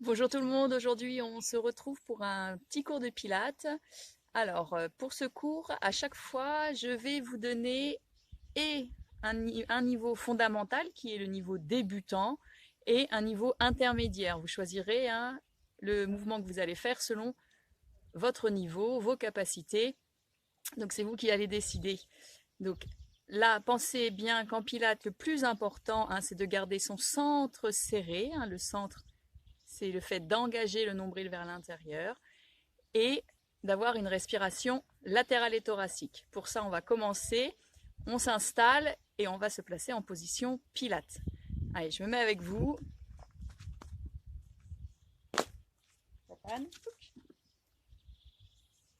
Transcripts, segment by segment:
Bonjour tout le monde, aujourd'hui on se retrouve pour un petit cours de pilates. Alors pour ce cours, à chaque fois je vais vous donner et un niveau fondamental qui est le niveau débutant et un niveau intermédiaire. Vous choisirez le mouvement que vous allez faire selon votre niveau, vos capacités. Donc c'est vous qui allez décider. Donc là, pensez bien qu'en pilates, le plus important, c'est de garder son centre serré. Le centre, c'est le fait d'engager le nombril vers l'intérieur et d'avoir une respiration latérale et thoracique. Pour ça, on va commencer, on s'installe et on va se placer en position pilates. Allez, je me mets avec vous.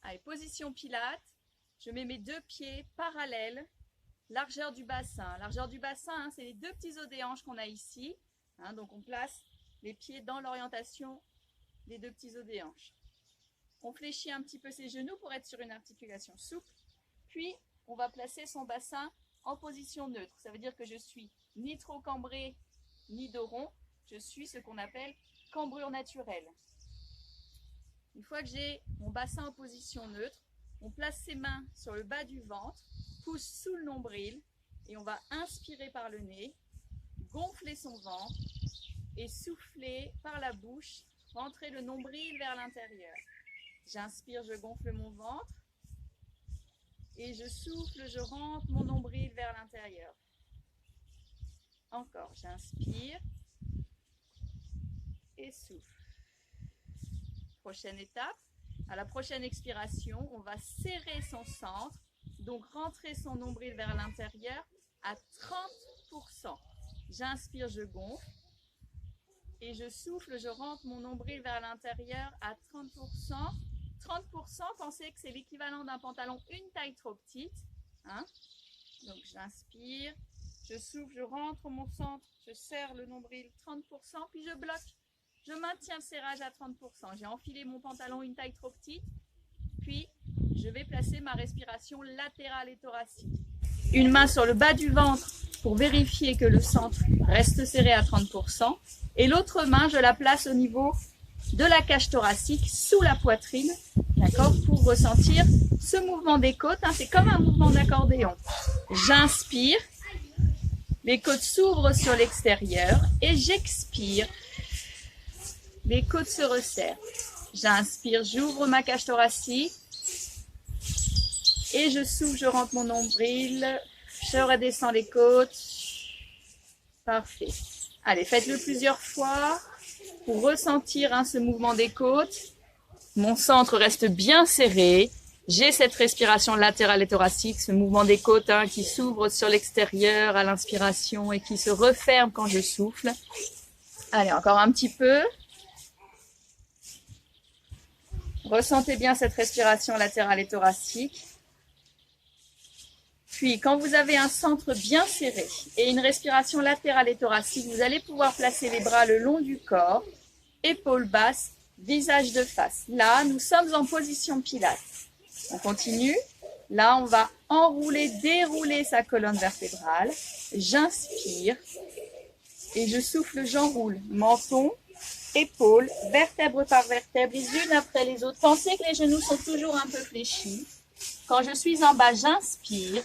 Allez, position pilates. Je mets mes deux pieds parallèles, largeur du bassin. Largeur du bassin, c'est les deux petits os des hanches qu'on a ici. Donc on place les pieds dans l'orientation des deux petits os des hanches. On fléchit un petit peu ses genoux pour être sur une articulation souple. Puis, on va placer son bassin en position neutre. Ça veut dire que je suis ni trop cambré, ni dos rond. Je suis ce qu'on appelle cambrure naturelle. Une fois que j'ai mon bassin en position neutre, on place ses mains sur le bas du ventre, pousse sous le nombril et on va inspirer par le nez, gonfler son ventre et souffler par la bouche, rentrer le nombril vers l'intérieur. J'inspire, je gonfle mon ventre et je souffle, je rentre mon nombril vers l'intérieur. Encore, j'inspire et souffle. Prochaine étape, à la prochaine expiration, on va serrer son centre, donc rentrer son nombril vers l'intérieur à 30%. J'inspire, je gonfle et je souffle, je rentre mon nombril vers l'intérieur à 30%. 30%, pensez que c'est l'équivalent d'un pantalon une taille trop petite. Donc j'inspire, je souffle, je rentre mon centre, je serre le nombril 30%, puis je bloque. Je maintiens le serrage à 30%. J'ai enfilé mon pantalon une taille trop petite, puis je vais placer ma respiration latérale et thoracique. Une main sur le bas du ventre pour vérifier que le centre reste serré à 30%, et l'autre main, je la place au niveau de la cage thoracique, sous la poitrine, d'accord, pour ressentir ce mouvement des côtes. C'est comme un mouvement d'accordéon. J'inspire, les côtes s'ouvrent sur l'extérieur et j'expire. Les côtes se resserrent. J'inspire, j'ouvre ma cage thoracique et je souffle, je rentre mon nombril, je redescends les côtes. Parfait. Allez, faites-le plusieurs fois pour ressentir ce mouvement des côtes. Mon centre reste bien serré. J'ai cette respiration latérale et thoracique, ce mouvement des côtes qui s'ouvre sur l'extérieur à l'inspiration et qui se referme quand je souffle. Allez, encore un petit peu. Ressentez bien cette respiration latérale et thoracique. Puis, quand vous avez un centre bien serré et une respiration latérale et thoracique, vous allez pouvoir placer les bras le long du corps, épaules basses, visage de face. Là, nous sommes en position pilates. On continue. Là, on va enrouler, dérouler sa colonne vertébrale. J'inspire et je souffle, j'enroule. Menton, épaules, vertèbre par vertèbre, les unes après les autres. Pensez que les genoux sont toujours un peu fléchis. Quand je suis en bas, j'inspire.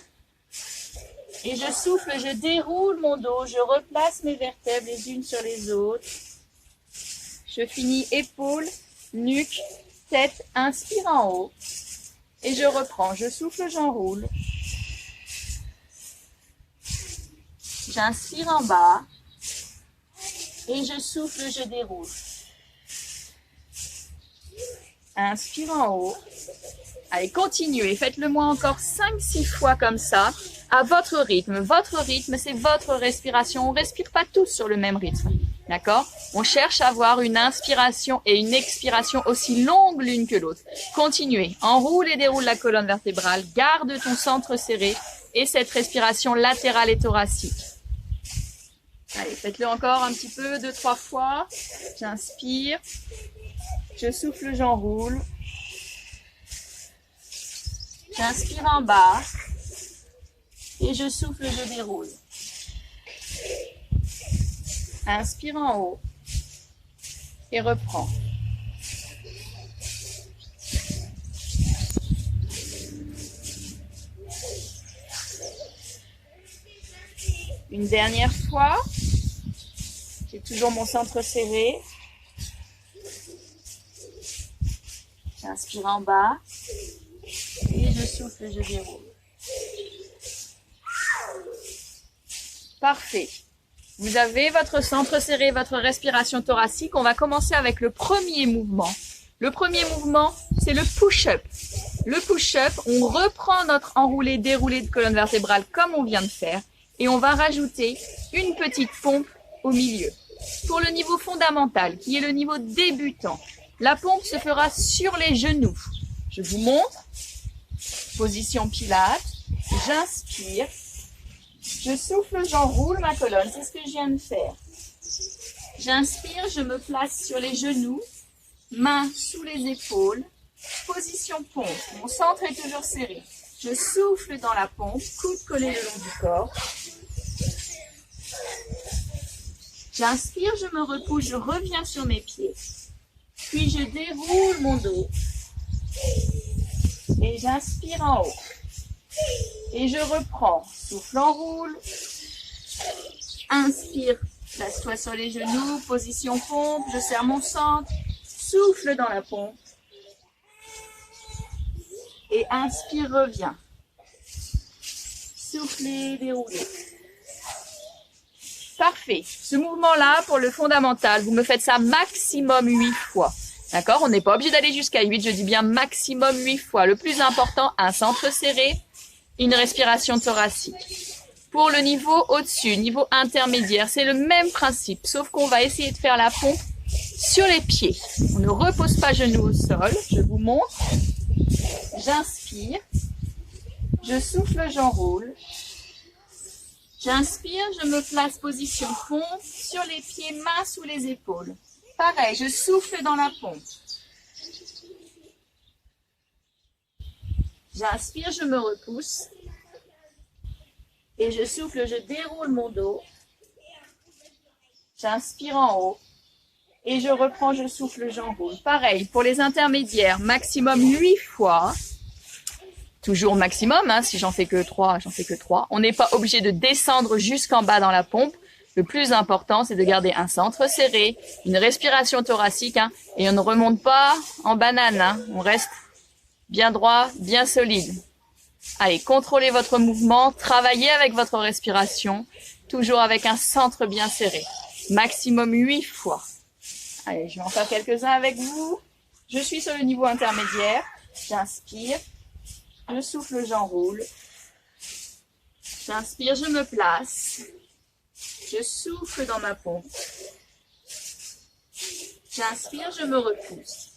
Et je souffle, je déroule mon dos, je replace mes vertèbres les unes sur les autres. Je finis épaules, nuque, tête, inspire en haut. Et je reprends, je souffle, j'enroule. J'inspire en bas. Et je souffle, je déroule. Inspire en haut. Allez, continuez, faites-le moi encore 5-6 fois comme ça, à votre rythme. Votre rythme, c'est votre respiration. On ne respire pas tous sur le même rythme, d'accord? On cherche à avoir une inspiration et une expiration aussi longue l'une que l'autre. Continuez, enroule et déroule la colonne vertébrale, garde ton centre serré et cette respiration latérale et thoracique. Allez, faites-le encore un petit peu, 2-3 fois. J'inspire, je souffle, j'enroule. J'inspire en bas et je souffle, je déroule. Inspire en haut. et reprends. Une dernière fois. J'ai toujours mon centre serré. J'inspire en bas. Et je souffle, je déroule. Parfait. Vous avez votre centre serré, votre respiration thoracique. On va commencer avec le premier mouvement. Le premier mouvement, c'est le push-up. Le push-up, on reprend notre enroulé-déroulé de colonne vertébrale comme on vient de faire. Et on va rajouter une petite pompe au milieu. Pour le niveau fondamental, qui est le niveau débutant, la pompe se fera sur les genoux. Je vous montre. Position Pilates. J'inspire. Je souffle, j'enroule ma colonne. C'est ce que je viens de faire. J'inspire, je me place sur les genoux. Mains sous les épaules. Position pompe. Mon centre est toujours serré. Je souffle dans la pompe. Coude collé le long du corps. J'inspire, je me repousse, je reviens sur mes pieds. Puis je déroule mon dos. Et j'inspire en haut. Et je reprends. Souffle, enroule. Inspire, place-toi sur les genoux. Position pompe, je serre mon centre. Souffle dans la pompe. Et inspire, reviens. Soufflez, déroulez. Parfait. Ce mouvement-là, pour le fondamental, vous me faites ça maximum 8 fois. D'accord? On n'est pas obligé d'aller jusqu'à 8, je dis bien maximum 8 fois. Le plus important, un centre serré, une respiration thoracique. Pour le niveau au-dessus, niveau intermédiaire, c'est le même principe, sauf qu'on va essayer de faire la pompe sur les pieds. On ne repose pas genoux au sol, je vous montre. J'inspire, je souffle, j'enroule. J'inspire, je me place position pompe, sur les pieds, mains sous les épaules. Pareil, je souffle dans la pompe. J'inspire, je me repousse. Et je souffle, je déroule mon dos. J'inspire en haut. Et je reprends, je souffle, j'enroule. Pareil, pour les intermédiaires, maximum 8 fois. Toujours maximum, hein, si j'en fais que 3, j'en fais que 3. On n'est pas obligé de descendre jusqu'en bas dans la pompe. Le plus important, c'est de garder un centre serré, une respiration thoracique, hein, et on ne remonte pas en banane. Hein. On reste bien droit, bien solide. Allez, contrôlez votre mouvement, travaillez avec votre respiration, toujours avec un centre bien serré. Maximum 8 fois. Allez, je vais en faire quelques-uns avec vous. Je suis sur le niveau intermédiaire. J'inspire. Je souffle, j'enroule. J'inspire, je me place. Je souffle dans ma pompe. J'inspire, je me repousse.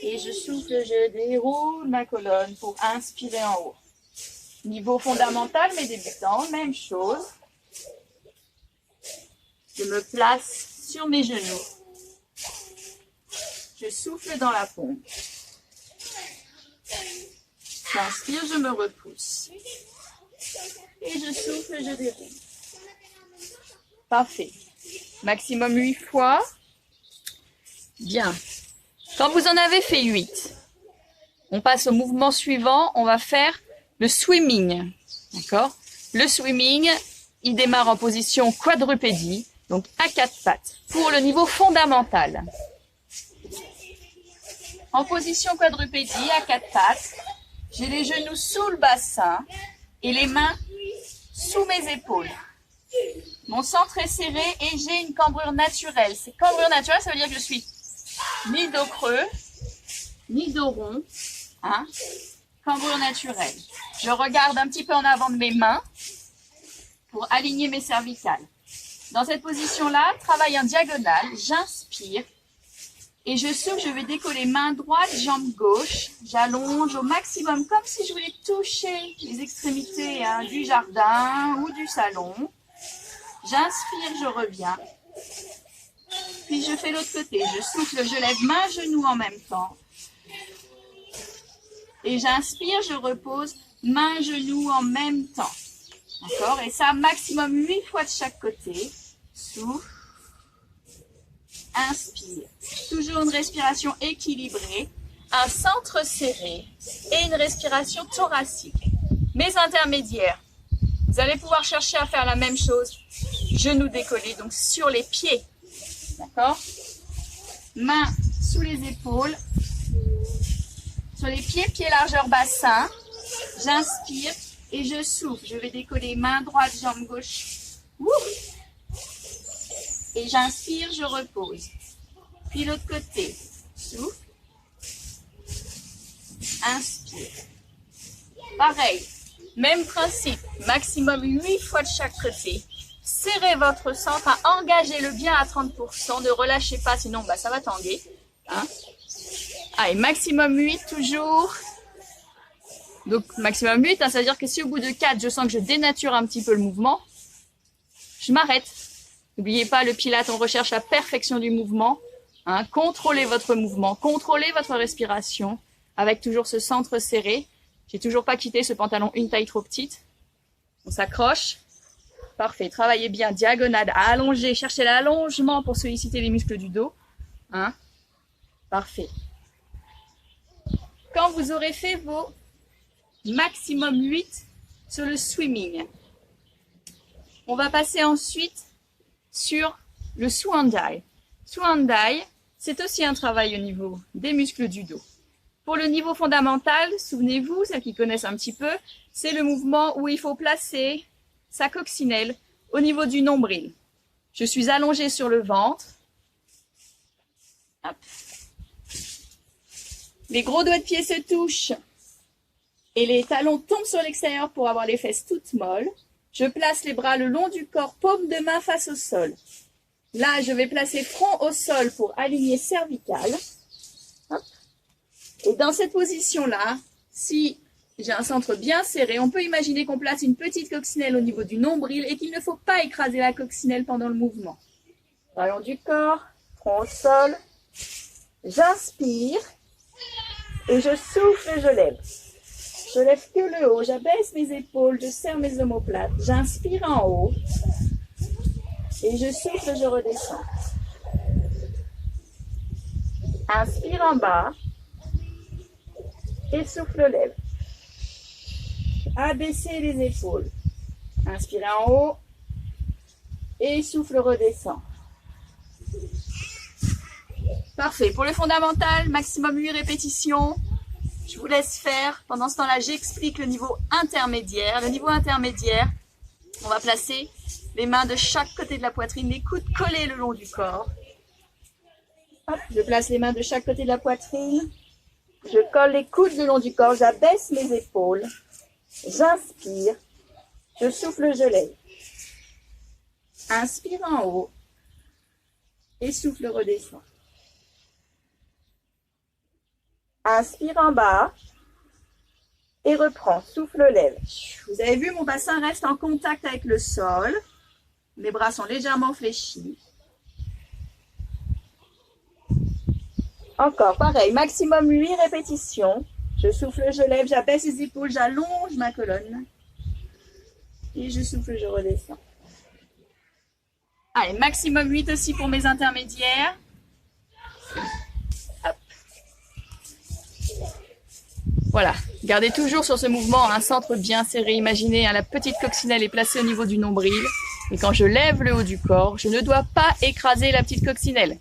Et je souffle, je déroule ma colonne pour inspirer en haut. Niveau fondamental, mais débutant, même chose. Je me place sur mes genoux. Je souffle dans la pompe. J'inspire, je me repousse. Et je souffle, je déroule. Parfait. Maximum 8 fois. Bien. Quand vous en avez fait 8, on passe au mouvement suivant. On va faire le swimming. D'accord? Le swimming, il démarre en position quadrupédie, donc à 4 pattes, pour le niveau fondamental. En position quadrupédie, à 4 pattes, j'ai les genoux sous le bassin et les mains sous mes épaules. Mon centre est serré et j'ai une cambrure naturelle. C'est cambrure naturelle, ça veut dire que je suis ni dos creux, ni dos rond. Hein? Cambrure naturelle. Je regarde un petit peu en avant de mes mains pour aligner mes cervicales. Dans cette position-là, travail en diagonale. J'inspire. Et je souffle, je vais décoller main droite, jambe gauche. J'allonge au maximum, comme si je voulais toucher les extrémités hein, du jardin ou du salon. J'inspire, je reviens. Puis je fais l'autre côté. Je souffle, je lève main, genou en même temps. Et j'inspire, je repose, main, genou en même temps. D'accord? Et ça, maximum 8 fois de chaque côté. Souffle. Inspire. Toujours une respiration équilibrée, un centre serré et une respiration thoracique. Mes intermédiaires, vous allez pouvoir chercher à faire la même chose. Genoux décollés, donc sur les pieds. D'accord? Mains sous les épaules. Sur les pieds, pieds largeur bassin. J'inspire et je souffle. Je vais décoller main droite, jambe gauche. Ouh. Et j'inspire, je repose. Puis l'autre côté. Souffle. Inspire. Pareil. Même principe. Maximum 8 fois de chaque côté. Serrez votre centre, engagez-le bien à 30%. Ne relâchez pas, sinon ça va tanguer. Hein? Allez, maximum 8 toujours. Donc maximum 8, hein, ça veut dire que si au bout de 4, je sens que je dénature un petit peu le mouvement, je m'arrête. N'oubliez pas, le Pilates, on recherche la perfection du mouvement. Hein, contrôlez votre mouvement, contrôlez votre respiration avec toujours ce centre serré. J'ai toujours pas quitté ce pantalon une taille trop petite. On s'accroche. Parfait. Travaillez bien diagonale, allongez, cherchez l'allongement pour solliciter les muscles du dos. Hein. Parfait. Quand vous aurez fait vos maximum 8 sur le swimming, on va passer ensuite sur le Swan-Dai. Swan-Dai, c'est aussi un travail au niveau des muscles du dos. Pour le niveau fondamental, souvenez-vous, celles qui connaissent un petit peu, c'est le mouvement où il faut placer sa coccinelle au niveau du nombril. Je suis allongée sur le ventre. Hop. Les gros doigts de pied se touchent et les talons tombent sur l'extérieur pour avoir les fesses toutes molles. Je place les bras le long du corps, paume de main face au sol. Là, je vais placer front au sol pour aligner cervicale. Hop. Et dans cette position-là, si j'ai un centre bien serré, on peut imaginer qu'on place une petite coccinelle au niveau du nombril et qu'il ne faut pas écraser la coccinelle pendant le mouvement. Ballon du corps, front au sol. J'inspire et je souffle et je lève. Je lève que le haut, j'abaisse mes épaules, je serre mes omoplates. J'inspire en haut et je souffle, je redescends. Inspire en bas et souffle, lève. Abaissez les épaules. Inspirez en haut et souffle, redescend. Parfait. Pour le fondamental, maximum 8 répétitions. Je vous laisse faire. Pendant ce temps-là, j'explique le niveau intermédiaire. Le niveau intermédiaire, on va placer les mains de chaque côté de la poitrine, les coudes collés le long du corps. Hop, je place les mains de chaque côté de la poitrine. Je colle les coudes le long du corps. J'abaisse mes épaules. J'inspire. Je souffle, je lève. Inspire en haut. Et souffle, redescend. Inspire en bas et reprends, souffle, lève. Vous avez vu, mon bassin reste en contact avec le sol. Mes bras sont légèrement fléchis. Encore, pareil, maximum 8 répétitions. Je souffle, je lève, j'abaisse les épaules, j'allonge ma colonne. Et je souffle, je redescends. Allez, maximum 8 aussi pour mes intermédiaires. Hop. Voilà, gardez toujours sur ce mouvement un centre bien serré. Imaginez, la petite coccinelle est placée au niveau du nombril. Et quand je lève le haut du corps, je ne dois pas écraser la petite coccinelle.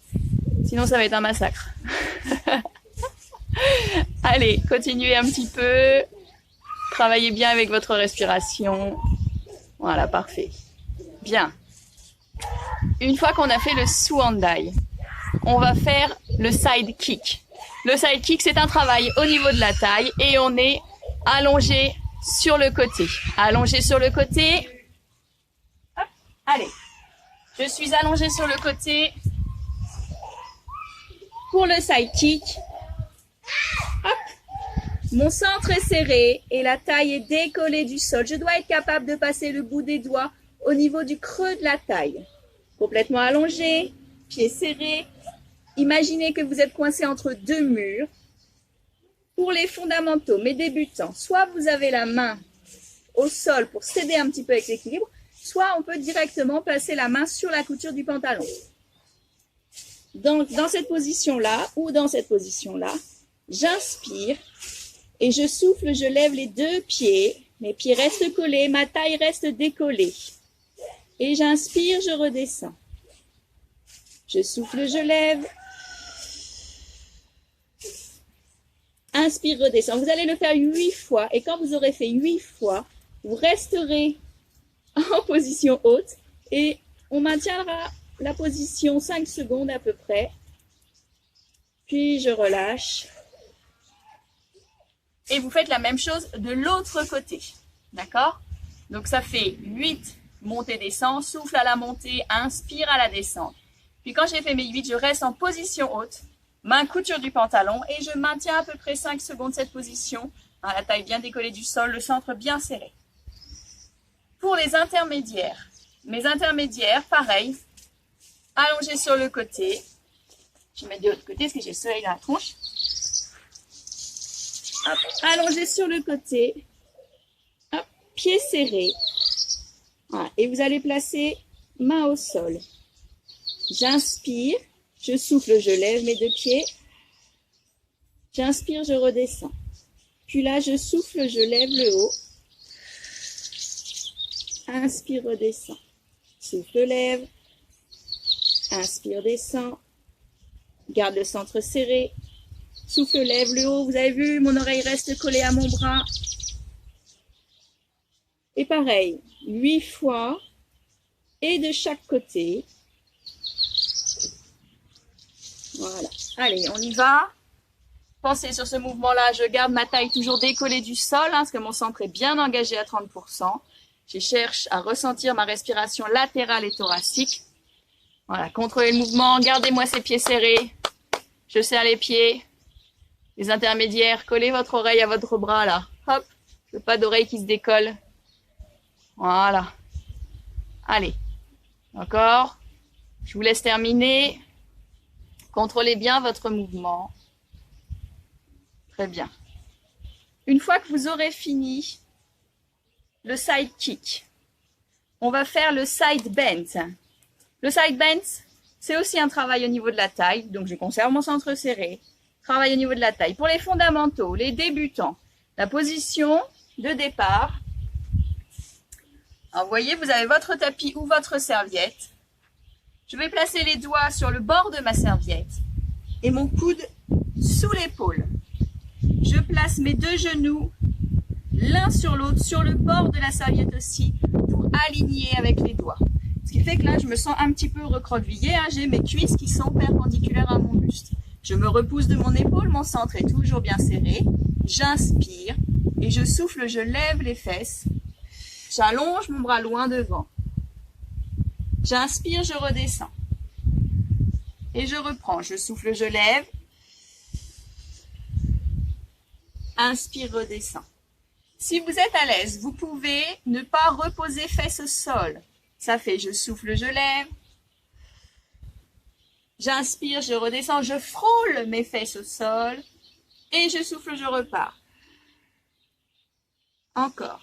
Sinon, ça va être un massacre. Allez, continuez un petit peu. Travaillez bien avec votre respiration. Voilà, parfait. Bien. Une fois qu'on a fait le Swan-Dai, on va faire le side kick. Le side kick, c'est un travail au niveau de la taille et on est allongé sur le côté. Allongé sur le côté. Hop, allez. Je suis allongé sur le côté pour le side kick. Hop. Mon centre est serré et la taille est décollée du sol. Je dois être capable de passer le bout des doigts au niveau du creux de la taille. Complètement allongé, pieds serrés. Imaginez que vous êtes coincé entre deux murs. Pour les fondamentaux, mes débutants, soit vous avez la main au sol pour s'aider un petit peu avec l'équilibre, soit on peut directement placer la main sur la couture du pantalon. dans cette position-là ou dans cette position-là. J'inspire et je souffle, je lève les deux pieds. Mes pieds restent collés, ma taille reste décollée. Et j'inspire, je redescends. Je souffle, je lève. Inspire, redescends. Vous allez le faire 8 fois. Et quand vous aurez fait 8 fois, vous resterez en position haute. Et on maintiendra la position 5 secondes à peu près. Puis je relâche. Et vous faites la même chose de l'autre côté. D'accord? Donc ça fait 8 montée, descend, souffle à la montée, inspire à la descente. Puis quand j'ai fait mes 8, je reste en position haute, main couture du pantalon et je maintiens à peu près 5 secondes cette position, la taille bien décollée du sol, le centre bien serré. Pour les intermédiaires, mes intermédiaires, pareil, allongés sur le côté. Je vais mettre de l'autre côté parce que j'ai le soleil dans la tronche. Hop, allongés sur le côté, hop, pieds serrés. Voilà. Et vous allez placer main au sol. J'inspire, je souffle, je lève mes deux pieds. J'inspire, je redescends. Puis là, je souffle, je lève le haut. Inspire, redescends. Souffle, lève. Inspire, descend. Garde le centre serré. Souffle, lève le haut. Vous avez vu, mon oreille reste collée à mon bras. Et pareil, 8 fois. Et de chaque côté. Voilà. Allez, on y va. Pensez sur ce mouvement-là, je garde ma taille toujours décollée du sol, parce que mon centre est bien engagé à 30%. Je cherche à ressentir ma respiration latérale et thoracique. Voilà, contrôlez le mouvement, gardez-moi ces pieds serrés. Je serre les pieds. Les intermédiaires, collez votre oreille à votre bras, là. Hop, je veux pas d'oreille qui se décolle. Voilà. Allez. Encore. Je vous laisse terminer. Contrôlez bien votre mouvement. Très bien. Une fois que vous aurez fini le side kick, on va faire le side bend. Le side bend, c'est aussi un travail au niveau de la taille. Donc, je conserve mon centre serré. Travail au niveau de la taille. Pour les fondamentaux, les débutants, la position de départ. Alors, vous voyez, vous avez votre tapis ou votre serviette. Je vais placer les doigts sur le bord de ma serviette et mon coude sous l'épaule. Je place mes deux genoux l'un sur l'autre, sur le bord de la serviette aussi, pour aligner avec les doigts. Ce qui fait que là, je me sens un petit peu recroquevillée. J'ai mes cuisses qui sont perpendiculaires à mon buste. Je me repousse de mon épaule, mon centre est toujours bien serré. J'inspire et je souffle, je lève les fesses. J'allonge mon bras loin devant. J'inspire, je redescends. Et je reprends. Je souffle, je lève. Inspire, redescends. Si vous êtes à l'aise, vous pouvez ne pas reposer fesses au sol. Ça fait je souffle, je lève. J'inspire, je redescends. Je frôle mes fesses au sol. Et je souffle, je repars. Encore.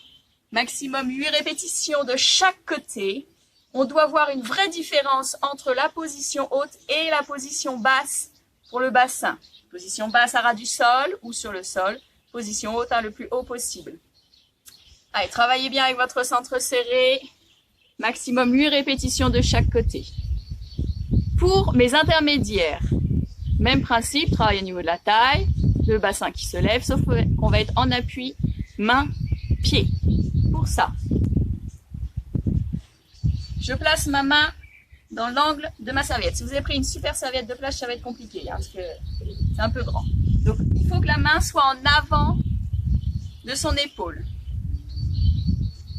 Maximum 8 répétitions de chaque côté. On doit voir une vraie différence entre la position haute et la position basse pour le bassin. Position basse à ras du sol ou sur le sol. Position haute le plus haut possible. Allez, travaillez bien avec votre centre serré. Maximum 8 répétitions de chaque côté. Pour mes intermédiaires, même principe, travail au niveau de la taille, le bassin qui se lève, sauf qu'on va être en appui, main, pied. Pour ça, je place ma main dans l'angle de ma serviette. Si vous avez pris une super serviette de plage, ça va être compliqué, parce que c'est un peu grand. Donc, il faut que la main soit en avant de son épaule.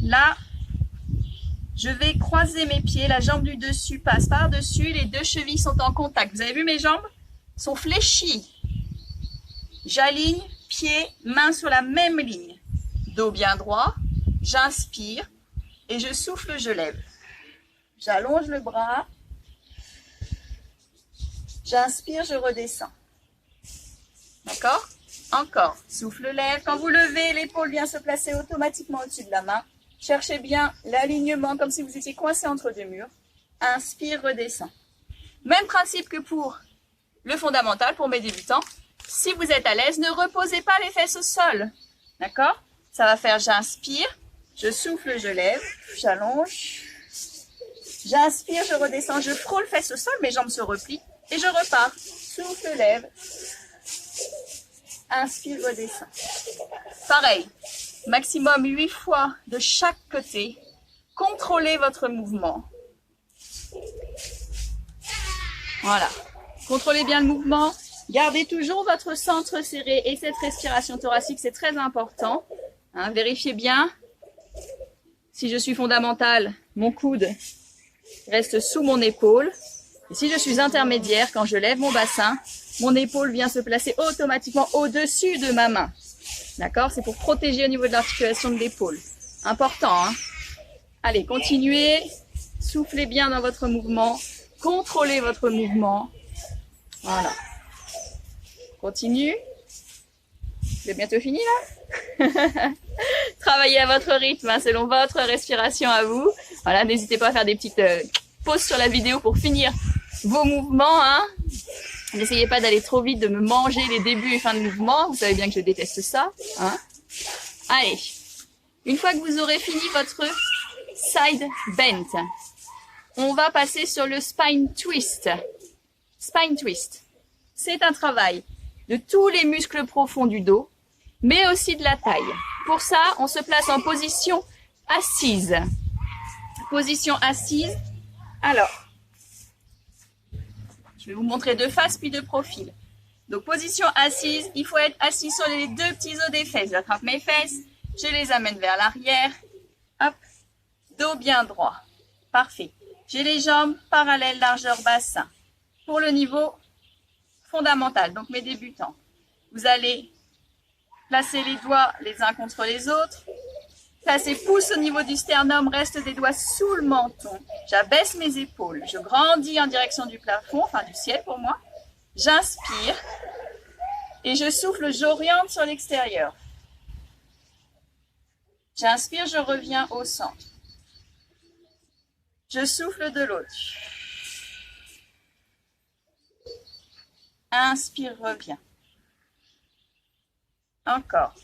Là, je vais croiser mes pieds, la jambe du dessus passe par-dessus, les deux chevilles sont en contact. Vous avez vu mes jambes sont fléchies. J'aligne pieds, mains sur la même ligne. Dos bien droit, j'inspire et je souffle, je lève. J'allonge le bras, j'inspire, je redescends. D'accord? Encore, souffle, lève. Quand vous levez, l'épaule vient se placer automatiquement au-dessus de la main. Cherchez bien l'alignement comme si vous étiez coincé entre deux murs. Inspire, redescend. Même principe que pour le fondamental pour mes débutants. Si vous êtes à l'aise, ne reposez pas les fesses au sol. D'accord? Ça va faire j'inspire, je souffle, je lève, j'allonge. J'inspire, je redescends, je frôle fesses au sol, mes jambes se replient et je repars. Souffle, lève. Inspire, redescends. Pareil, maximum 8 fois de chaque côté. Contrôlez votre mouvement. Voilà. Contrôlez bien le mouvement. Gardez toujours votre centre serré et cette respiration thoracique, c'est très important. Hein, vérifiez bien. Si je suis fondamentale, mon coude reste sous mon épaule. Et si je suis intermédiaire, quand je lève mon bassin, mon épaule vient se placer automatiquement au-dessus de ma main. D'accord? C'est pour protéger au niveau de l'articulation de l'épaule. Important, hein? Allez, continuez. Soufflez bien dans votre mouvement. Contrôlez votre mouvement. Voilà. Continue. Vous avez bientôt fini là? Travaillez à votre rythme, hein, selon votre respiration à vous. Voilà, n'hésitez pas à faire des petites pauses sur la vidéo pour finir vos mouvements. Hein. N'essayez pas d'aller trop vite, de me manger les débuts et fins de mouvement. Vous savez bien que je déteste ça. Hein. Allez, une fois que vous aurez fini votre side bend, on va passer sur le spine twist. Spine twist, c'est un travail de tous les muscles profonds du dos, mais aussi de la taille. Pour ça, on se place en position assise. Position assise. Alors, je vais vous montrer de face puis de profil. Donc, position assise, il faut être assis sur les deux petits os des fesses. J'attrape mes fesses, je les amène vers l'arrière. Hop, dos bien droit. Parfait. J'ai les jambes parallèles, largeur bassin. Pour le niveau fondamental, donc mes débutants, vous allez placer les doigts les uns contre les autres. Placez pouce au niveau du sternum, reste des doigts sous le menton. J'abaisse mes épaules, je grandis en direction du plafond, enfin du ciel pour moi. J'inspire et je souffle, j'oriente sur l'extérieur. J'inspire, je reviens au centre. Je souffle de l'autre. Inspire, reviens. Encore.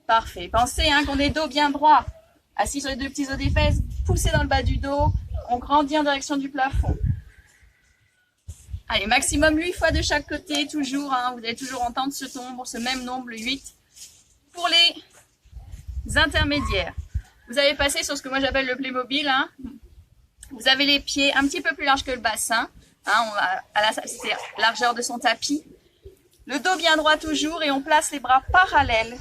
Parfait. Pensez qu'on est dos bien droit. Assis sur les deux petits os des fesses, poussez dans le bas du dos. On grandit en direction du plafond. Allez, maximum 8 fois de chaque côté, toujours. Hein, vous allez toujours entendre ce même nombre, le 8. Pour les intermédiaires, vous allez passer sur ce que moi j'appelle le Playmobil. Hein. Vous avez les pieds un petit peu plus larges que le bassin. Hein, on va à la largeur de son tapis. Le dos bien droit toujours et on place les bras parallèles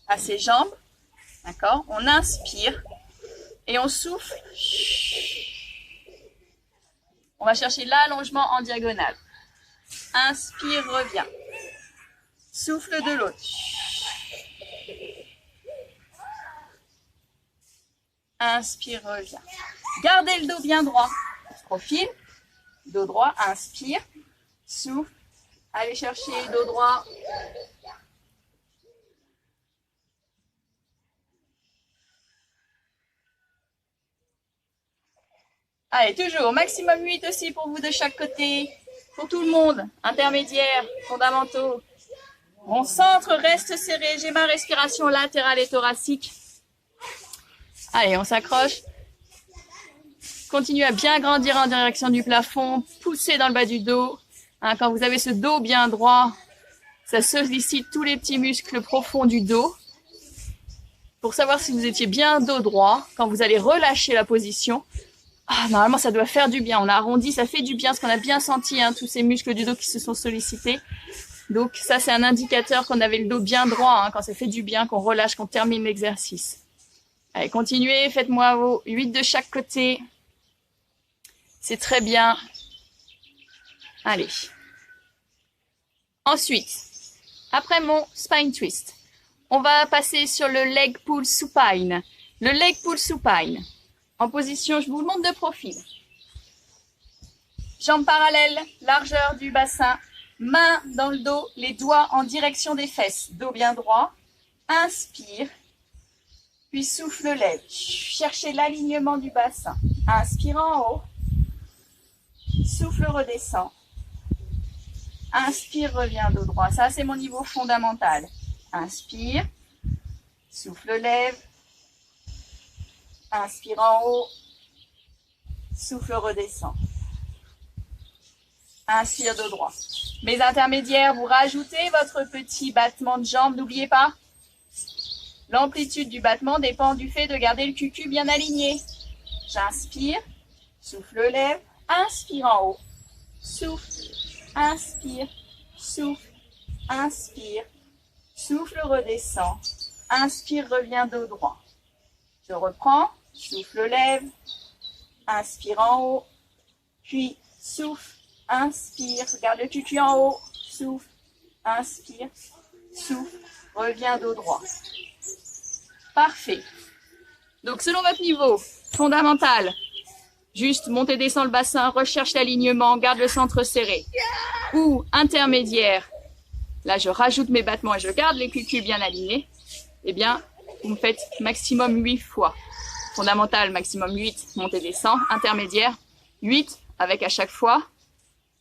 à ses jambes. D'accord? On inspire et on souffle. On va chercher l'allongement en diagonale. Inspire, reviens. Souffle de l'autre. Inspire, reviens. Gardez le dos bien droit. Profil. Dos droit, inspire. Souffle. Allez chercher dos droit. Allez, toujours, maximum 8 aussi pour vous de chaque côté. Pour tout le monde, intermédiaire, fondamentaux. Mon centre reste serré, j'ai ma respiration latérale et thoracique. Allez, on s'accroche. Continuez à bien grandir en direction du plafond, poussez dans le bas du dos. Hein, quand vous avez ce dos bien droit, ça sollicite tous les petits muscles profonds du dos. Pour savoir si vous étiez bien dos droit, quand vous allez relâcher la position, normalement, ça doit faire du bien. On a arrondi, ça fait du bien, parce qu'on a bien senti tous ces muscles du dos qui se sont sollicités. Donc ça, c'est un indicateur qu'on avait le dos bien droit, quand ça fait du bien, qu'on relâche, qu'on termine l'exercice. Allez, continuez, faites-moi vos 8 de chaque côté. C'est très bien. Allez. Ensuite, après mon spine twist, on va passer sur le leg pull supine. Le leg pull supine. En position, je vous le montre de profil. Jambes parallèles, largeur du bassin, main dans le dos, les doigts en direction des fesses, dos bien droit. Inspire, Puis souffle, lève. Cherchez l'alignement du bassin. Inspire en haut. Souffle, redescend. Inspire, reviens dos droit. Ça, c'est mon niveau fondamental. Inspire. Souffle, lève. Inspire en haut. Souffle, redescend. Inspire, dos droit. Mes intermédiaires, vous rajoutez votre petit battement de jambe. N'oubliez pas, l'amplitude du battement dépend du fait de garder le cul bien aligné. J'inspire. Souffle, lève. Inspire en haut. Souffle. Inspire. Souffle. Inspire. Souffle, redescend. Inspire, reviens dos droit. Je reprends. Souffle, lève. Inspire en haut. Puis souffle. Inspire. Regarde le cul en haut. Souffle. Inspire. Souffle. Reviens dos droit. Parfait. Donc, selon votre niveau fondamental, juste montez, descend le bassin, recherche l'alignement, garde le centre serré. Ou intermédiaire, là je rajoute mes battements et je garde les culs bien alignés. Eh bien, vous me faites maximum 8 fois. Fondamental, maximum 8, montez, descend. Intermédiaire, 8, avec à chaque fois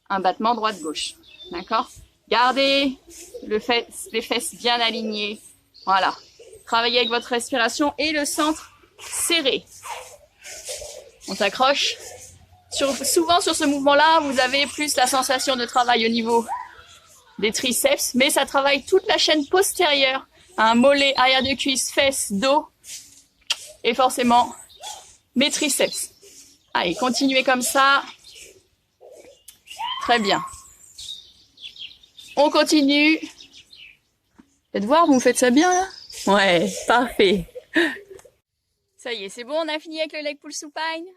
un battement droite-gauche. D'accord? Gardez les fesses bien alignées. Voilà. Travaillez avec votre respiration et le centre serré. On s'accroche. Souvent sur ce mouvement-là, vous avez plus la sensation de travail au niveau des triceps, mais ça travaille toute la chaîne postérieure. Un mollet, arrière de cuisse, fesses, dos et forcément mes triceps. Allez, continuez comme ça. Très bien. On continue. Faites voir, vous me faites ça bien là? Ouais, parfait. Ça y est, c'est bon, on a fini avec le leg pull supine.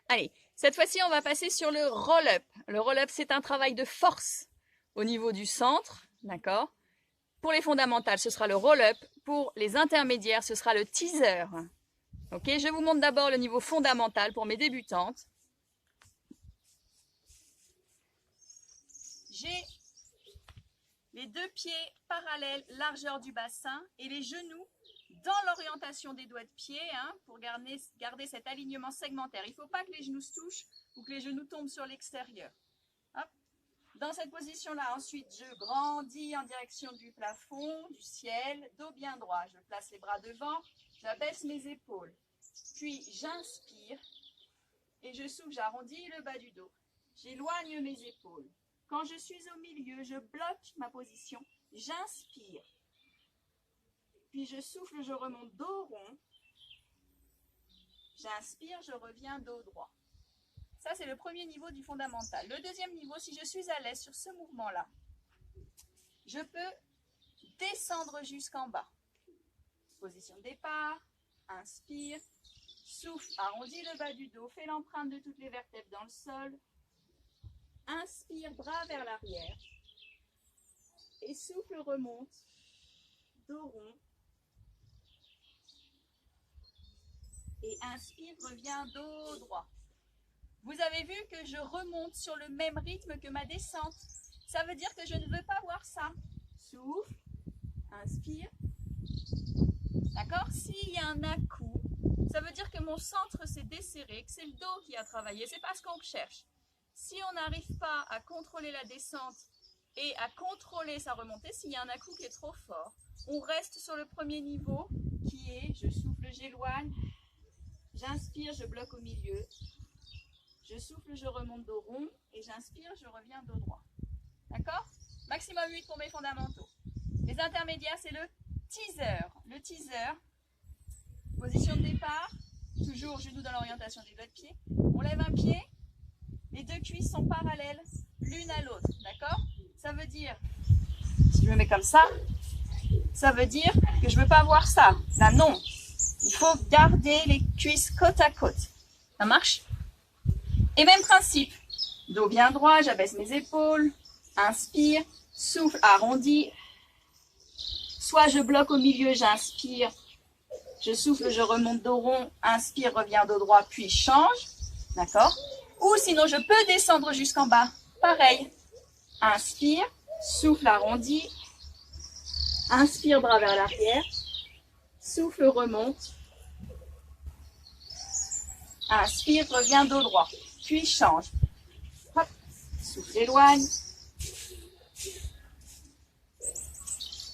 Allez, cette fois-ci, on va passer sur le roll-up. Le roll-up, c'est un travail de force au niveau du centre, d'accord? Pour les fondamentales, ce sera le roll-up. Pour les intermédiaires, ce sera le teaser. Ok, je vous montre d'abord le niveau fondamental pour mes débutantes. J'ai les deux pieds parallèles, largeur du bassin, et les genoux dans l'orientation des doigts de pied, hein, pour garder cet alignement segmentaire. Il ne faut pas que les genoux se touchent ou que les genoux tombent sur l'extérieur. Dans cette position-là, ensuite, je grandis en direction du plafond, du ciel, dos bien droit. Je place les bras devant, j'abaisse mes épaules. Puis, j'inspire et je souffle, j'arrondis le bas du dos. J'éloigne mes épaules. Quand je suis au milieu, je bloque ma position. J'inspire. Puis je souffle, je remonte dos rond. J'inspire, je reviens dos droit. Ça, c'est le premier niveau du fondamental. Le deuxième niveau, si je suis à l'aise sur ce mouvement-là, je peux descendre jusqu'en bas. Position de départ, inspire, souffle, arrondis le bas du dos, fais l'empreinte de toutes les vertèbres dans le sol. Inspire, bras vers l'arrière. Et souffle, remonte, dos rond. Et inspire, reviens dos droit. Vous avez vu que je remonte sur le même rythme que ma descente. Ça veut dire que je ne veux pas voir ça. Souffle, inspire. D'accord? S'il y a un à-coup, ça veut dire que mon centre s'est desserré, que c'est le dos qui a travaillé. C'est pas ce qu'on recherche. Si on n'arrive pas à contrôler la descente et à contrôler sa remontée, s'il y a un à-coup qui est trop fort, on reste sur le premier niveau qui est, je souffle, j'éloigne, j'inspire, je bloque au milieu, je souffle, je remonte dos rond et j'inspire, je reviens dos droit. D'accord? Maximum 8 pour mes fondamentaux. Les intermédiaires, c'est le teaser. Le teaser, position de départ, toujours genou dans l'orientation des doigts de pied. On lève un pied. Les deux cuisses sont parallèles l'une à l'autre, d'accord? Ça veut dire, si je me mets comme ça veut dire que je ne veux pas voir ça. Là, non. Il faut garder les cuisses côte à côte. Ça marche? Et même principe. Dos bien droit, j'abaisse mes épaules. Inspire, souffle, arrondi. Soit je bloque au milieu, j'inspire. Je souffle, je remonte dos rond. Inspire, reviens dos droit, puis change. D'accord? Ou sinon, je peux descendre jusqu'en bas. Pareil. Inspire, souffle arrondi. Inspire, bras vers l'arrière. Souffle, remonte. Inspire, reviens dos droit. Puis change. Hop, souffle, éloigne.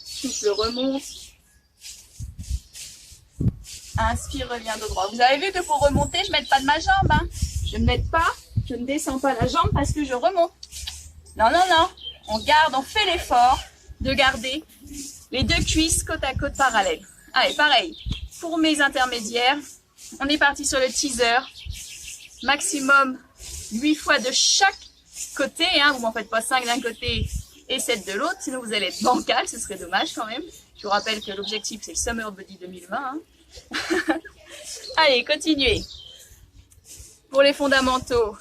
Souffle, remonte. Inspire, reviens dos droit. Vous avez vu que pour remonter, je ne m'aide pas de ma jambe. Hein. Je ne m'aide pas, je ne descends pas la jambe parce que je remonte. Non, non, non. On garde, on fait l'effort de garder les deux cuisses côte à côte parallèles. Allez, pareil. Pour mes intermédiaires, on est parti sur le teaser. Maximum 8 fois de chaque côté. Hein. Vous m'en faites pas 5 d'un côté et 7 de l'autre. Sinon, vous allez être bancal. Ce serait dommage quand même. Je vous rappelle que l'objectif, c'est le Summer Body 2020. Hein. Allez, continuez. Pour les fondamentaux,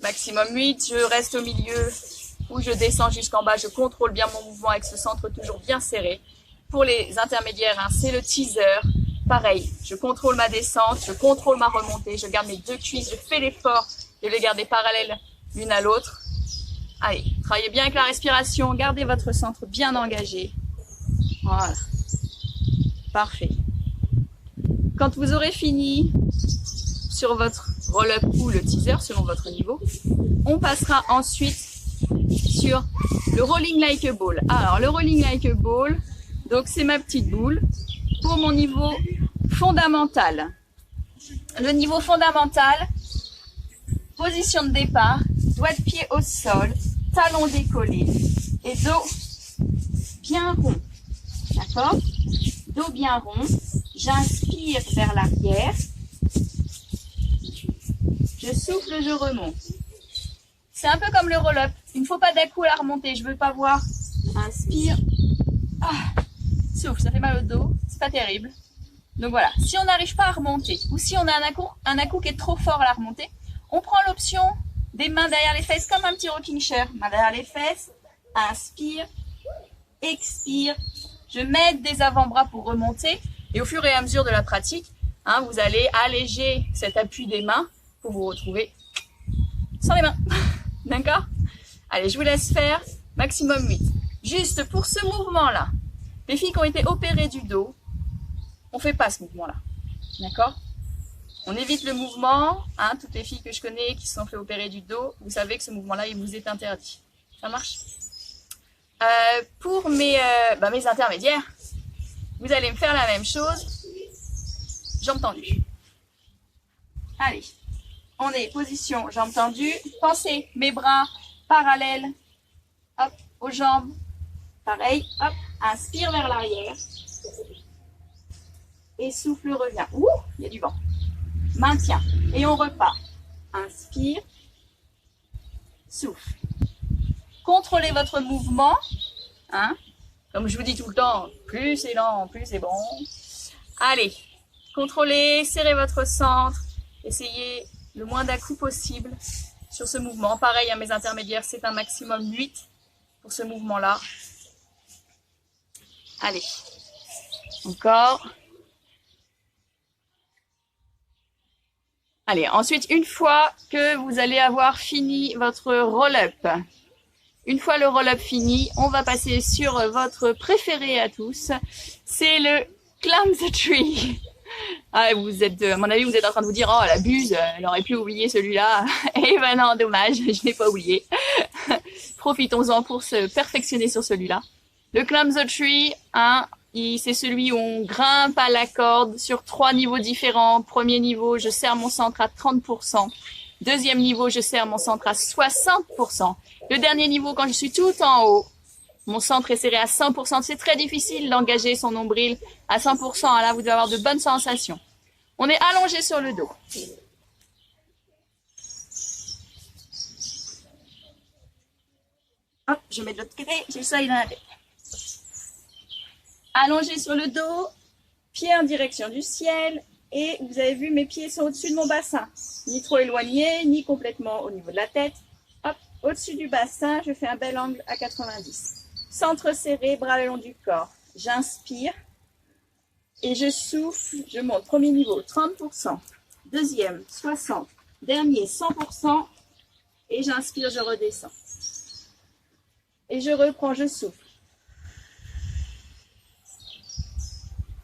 maximum 8. Je reste au milieu ou je descends jusqu'en bas. Je contrôle bien mon mouvement avec ce centre toujours bien serré. Pour les intermédiaires, hein, c'est le teaser. Pareil, je contrôle ma descente, je contrôle ma remontée, je garde mes deux cuisses, je fais l'effort de les garder parallèles l'une à l'autre. Allez, travaillez bien avec la respiration, gardez votre centre bien engagé. Voilà. Parfait. Quand vous aurez fini sur votre roll-up ou le teaser, selon votre niveau, on passera ensuite sur le rolling like a ball. Alors, le rolling like a ball, donc c'est ma petite boule pour mon niveau fondamental. Le niveau fondamental, position de départ, doigt de pied au sol, talon décollé et dos bien rond. D'accord? Dos bien rond. J'inspire vers l'arrière. Je souffle, je remonte. C'est un peu comme le roll-up. Il ne faut pas d'un coup la remonter. Je ne veux pas voir. Inspire. Ah. Souffle, ça fait mal au dos. C'est pas terrible. Donc voilà. Si on n'arrive pas à remonter ou si on a un à-coup qui est trop fort à la remonter, on prend l'option des mains derrière les fesses comme un petit rocking chair. Mains derrière les fesses. Inspire. Expire. Je m'aide des avant-bras pour remonter. Et au fur et à mesure de la pratique, hein, vous allez alléger cet appui des mains pour vous retrouver sans les mains. D'accord? Allez, je vous laisse faire maximum 8. Juste pour ce mouvement-là, les filles qui ont été opérées du dos, on ne fait pas ce mouvement-là. D'accord? On évite le mouvement. Hein, toutes les filles que je connais qui se sont fait opérer du dos, vous savez que ce mouvement-là, il vous est interdit. Ça marche? Pour mes intermédiaires, vous allez me faire la même chose. Jambes tendues. Allez, on est position jambes tendues. Pensez mes bras parallèles, hop, aux jambes. Pareil, hop, inspire vers l'arrière. Et souffle, revient. Ouh, il y a du vent. Maintien. Et on repart. Inspire. Souffle. Contrôlez votre mouvement. Hein? Comme je vous dis tout le temps, plus c'est lent, plus c'est bon. Allez, contrôlez, serrez votre centre. Essayez le moins d'à-coups possible sur ce mouvement. Pareil à mes intermédiaires, c'est un maximum 8 pour ce mouvement-là. Allez, encore. Allez, ensuite, une fois que vous allez avoir fini votre roll-up, une fois le roll-up fini, on va passer sur votre préféré à tous, c'est le Climb the Tree. Ah, vous êtes, à mon avis, vous êtes en train de vous dire, oh, la buse, elle aurait pu oublier celui-là. Eh ben non, dommage, je l'ai pas oublié. Profitons-en pour se perfectionner sur celui-là. Le Climb the Tree, hein, c'est celui où on grimpe à la corde sur 3 niveaux différents. Premier niveau, je serre mon centre à 30%. Deuxième niveau, je serre mon centre à 60%. Le dernier niveau, quand je suis tout en haut, mon centre est serré à 100%. C'est très difficile d'engager son nombril à 100%. Là, vous devez avoir de bonnes sensations. On est allongé sur le dos. Hop, je mets de l'autre côté. J'ai le soleil dans la tête. Allongé sur le dos, pieds en direction du ciel. Et vous avez vu, mes pieds sont au-dessus de mon bassin. Ni trop éloignés, ni complètement au niveau de la tête. Hop, au-dessus du bassin, je fais un bel angle à 90. Centre serré, bras le long du corps. J'inspire et je souffle. Je monte. Premier niveau, 30%. Deuxième, 60%. Dernier, 100%. Et j'inspire, je redescends. Et je reprends, je souffle.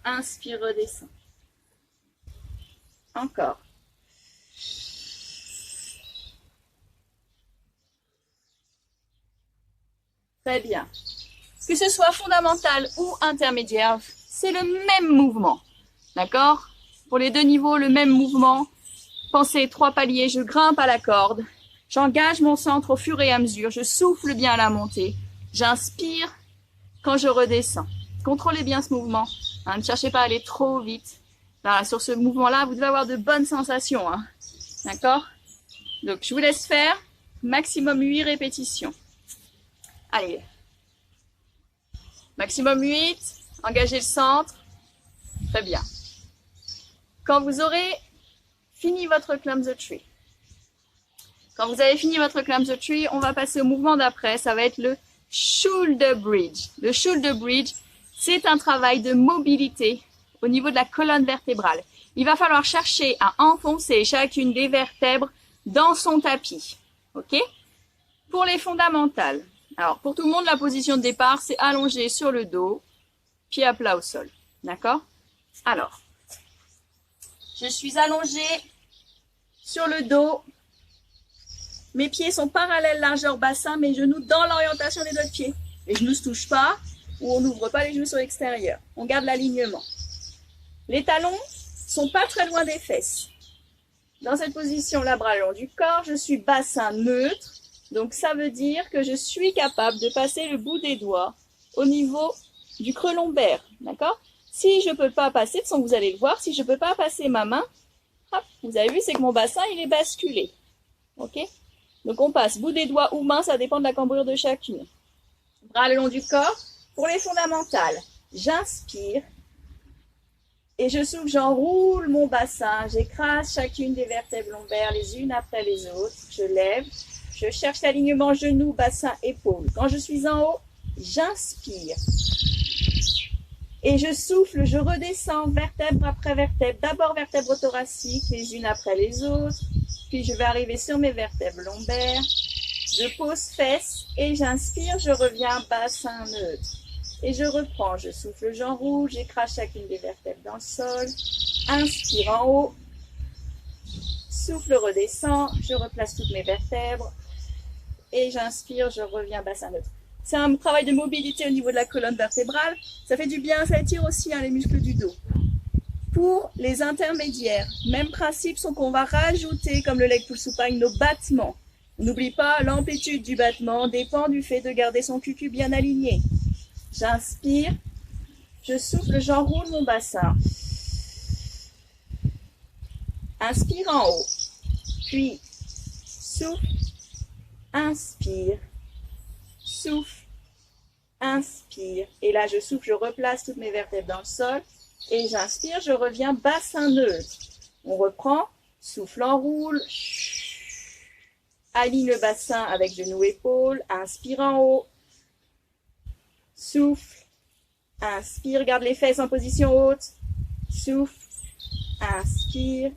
Inspire, redescends. Encore. Très bien. Que ce soit fondamental ou intermédiaire, c'est le même mouvement. D'accord? Pour les deux niveaux, le même mouvement. Pensez 3 paliers, je grimpe à la corde. J'engage mon centre au fur et à mesure. Je souffle bien à la montée. J'inspire quand je redescends. Contrôlez bien ce mouvement. Hein, ne cherchez pas à aller trop vite. Là, sur ce mouvement-là, vous devez avoir de bonnes sensations. Hein. D'accord? Donc, je vous laisse faire maximum 8 répétitions. Allez. Maximum 8. Engagez le centre. Très bien. Quand vous aurez fini votre climb the tree, quand vous avez fini votre climb the tree, on va passer au mouvement d'après. Ça va être le shoulder bridge. Le shoulder bridge, c'est un travail de mobilité au niveau de la colonne vertébrale. Il va falloir chercher à enfoncer chacune des vertèbres dans son tapis. OK? Pour les fondamentales. Alors, pour tout le monde, la position de départ, c'est allongé sur le dos, pied à plat au sol. D'accord? Alors, je suis allongée sur le dos. Mes pieds sont parallèles largeur bassin, mes genoux dans l'orientation des doigts de pied. Les genoux ne se touchent pas ou on n'ouvre pas les genoux sur l'extérieur. On garde l'alignement. Les talons sont pas très loin des fesses. Dans cette position, la bras le long du corps, je suis bassin neutre. Donc ça veut dire que je suis capable de passer le bout des doigts au niveau du creux lombaire. D'accord? Si je ne peux pas passer, de toute façon vous allez le voir, si je ne peux pas passer ma main, hop, vous avez vu, c'est que mon bassin il est basculé. Ok? Donc on passe bout des doigts ou main, ça dépend de la cambrure de chacune. Bras le long du corps. Pour les fondamentales, j'inspire et je souffle, j'enroule mon bassin, j'écrase chacune des vertèbres lombaires les unes après les autres, je lève, je cherche l'alignement genou, bassin, épaule. Quand je suis en haut, j'inspire et je souffle, je redescends vertèbre après vertèbre, d'abord vertèbres thoraciques les unes après les autres, puis je vais arriver sur mes vertèbres lombaires. Je pose fesses et j'inspire, je reviens bassin neutre. Et je reprends, je souffle, j'enroule, j'écrase chacune des vertèbres dans le sol. Inspire en haut. Souffle, redescend, je replace toutes mes vertèbres. Et j'inspire, je reviens bassin neutre. C'est un travail de mobilité au niveau de la colonne vertébrale. Ça fait du bien, ça étire aussi les muscles du dos. Pour les intermédiaires, même principe, sont qu'on va rajouter, comme le leg pull supine, nos battements. N'oublie pas, l'amplitude du battement dépend du fait de garder son cucu bien aligné. J'inspire, je souffle, j'enroule mon bassin. Inspire en haut, puis souffle, inspire, souffle, inspire. Et là, je souffle, je replace toutes mes vertèbres dans le sol. Et j'inspire, je reviens bassin neutre. On reprend, souffle, enroule. Aligne le bassin avec genou, épaule. Inspire en haut. Souffle. Inspire. Garde les fesses en position haute. Souffle. Inspire.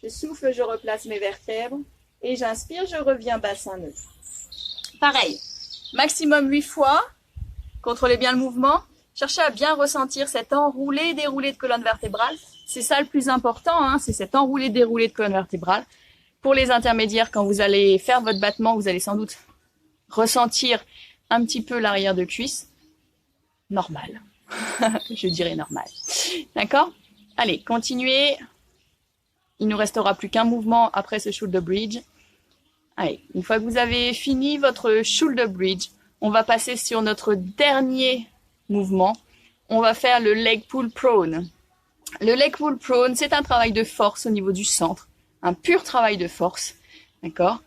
Je souffle, je replace mes vertèbres. Et j'inspire, je reviens bassin neutre. Pareil. Maximum 8 fois. Contrôlez bien le mouvement. Cherchez à bien ressentir cet enroulé-déroulé de colonne vertébrale. C'est ça le plus important, hein, c'est cet enroulé-déroulé de colonne vertébrale. Pour les intermédiaires, quand vous allez faire votre battement, vous allez sans doute ressentir un petit peu l'arrière de cuisse. Normal. Je dirais normal. D'accord? Allez, continuez. Il ne nous restera plus qu'un mouvement après ce shoulder bridge. Allez, une fois que vous avez fini votre shoulder bridge, on va passer sur notre dernier mouvement. On va faire le leg pull prone. Le leg pull prone, c'est un travail de force au niveau du centre. Un pur travail de force. D'accord?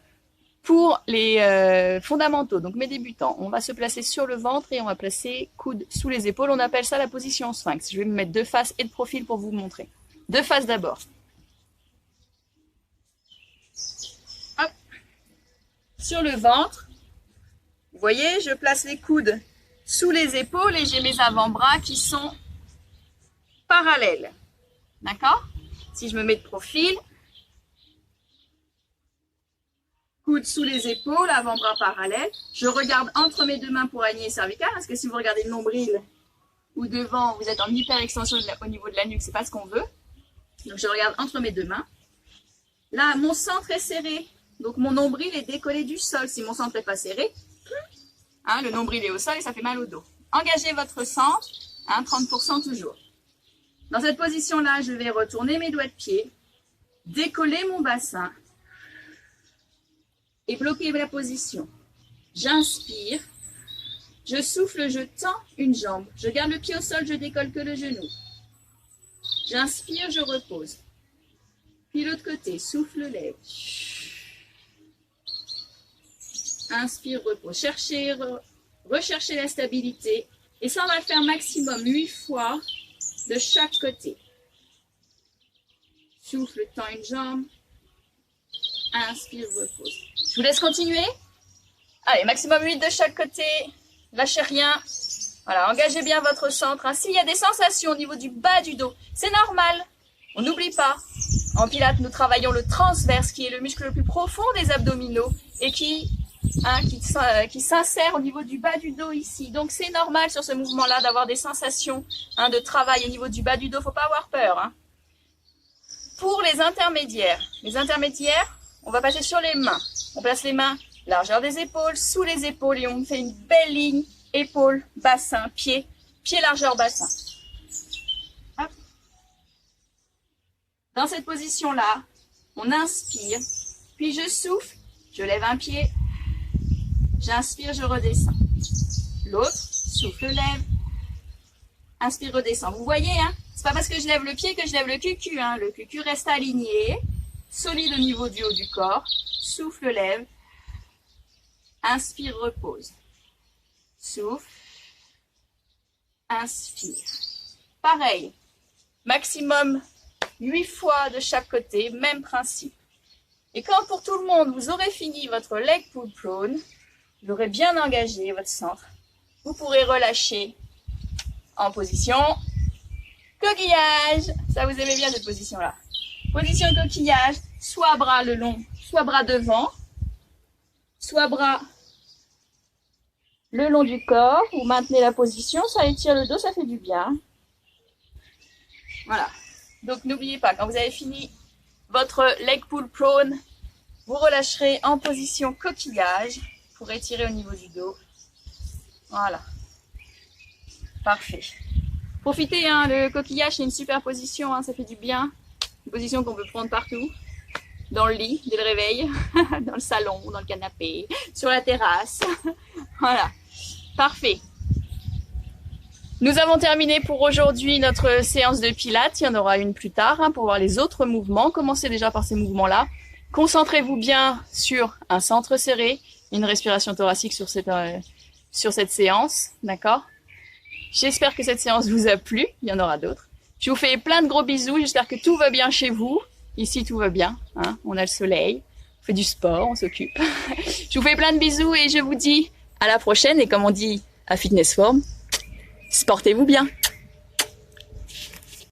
Pour les fondamentaux, donc mes débutants, on va se placer sur le ventre et on va placer coude sous les épaules. On appelle ça la position sphinx. Je vais me mettre de face et de profil pour vous montrer. De face d'abord. Hop. Sur le ventre, vous voyez, je place les coudes sous les épaules et j'ai mes avant-bras qui sont parallèles. D'accord? Si je me mets de profil, coudes sous les épaules, avant-bras parallèles, je regarde entre mes deux mains pour aligner cervical, parce que si vous regardez le nombril ou devant, vous êtes en hyper extension au niveau de la nuque, c'est pas ce qu'on veut. Donc je regarde entre mes deux mains. Là, mon centre est serré, donc mon nombril est décollé du sol. Si mon centre n'est pas serré, Hein, le nombril est au sol et ça fait mal au dos. Engagez votre centre, hein, 30% toujours. Dans cette position-là, je vais retourner mes doigts de pied, décoller mon bassin et bloquer la position. J'inspire, je souffle, je tends une jambe. Je garde le pied au sol, je décolle que le genou. J'inspire, je repose. Puis l'autre côté, souffle, lève. Inspire, repose. Recherchez la stabilité. Et ça, on va le faire maximum 8 fois de chaque côté. Souffle, tend une jambe. Inspire, repose. Je vous laisse continuer. Allez, maximum 8 de chaque côté. Lâchez rien. Voilà, engagez bien votre centre. S'il y a des sensations au niveau du bas du dos, c'est normal. On n'oublie pas. En pilates, nous travaillons le transverse, qui est le muscle le plus profond des abdominaux et qui s'insère au niveau du bas du dos ici. Donc c'est normal sur ce mouvement-là d'avoir des sensations de travail au niveau du bas du dos. Faut pas avoir peur. Pour les intermédiaires, on va passer sur les mains. On place les mains largeur des épaules, sous les épaules et on fait une belle ligne épaules, bassin, pied, largeur bassin. Hop. Dans cette position-là, on inspire, puis je souffle, je lève un pied, j'inspire, je redescends. L'autre, souffle, lève, inspire, redescend. Vous voyez, c'est pas parce que je lève le pied que je lève le cucu. Le cucu reste aligné, solide au niveau du haut du corps. Souffle, lève, inspire, repose. Souffle, inspire. Pareil, maximum 8 fois de chaque côté, même principe. Et quand pour tout le monde, vous aurez fini votre leg pull prone, vous aurez bien engagé votre centre, vous pourrez relâcher en position coquillage. Ça, vous aimez bien cette position-là. Position coquillage, soit bras le long, soit bras devant, soit bras le long du corps. Vous maintenez la position, ça étire le dos, ça fait du bien. Voilà. Donc n'oubliez pas, quand vous avez fini votre leg pull prone, vous relâcherez en position coquillage pour étirer au niveau du dos. Voilà. Parfait. Profitez, le coquillage c'est une super position, ça fait du bien. Une position qu'on peut prendre partout. Dans le lit, dès le réveil, dans le salon, dans le canapé, sur la terrasse. Voilà. Parfait. Nous avons terminé pour aujourd'hui notre séance de pilates. Il y en aura une plus tard pour voir les autres mouvements. Commencez déjà par ces mouvements-là. Concentrez-vous bien sur un centre serré, une respiration thoracique sur cette séance. D'accord? J'espère que cette séance vous a plu. Il y en aura d'autres. Je vous fais plein de gros bisous. J'espère que tout va bien chez vous. Ici, tout va bien. On a le soleil. On fait du sport. On s'occupe. Je vous fais plein de bisous et je vous dis à la prochaine. Et comme on dit à Fitness Form, sportez-vous bien.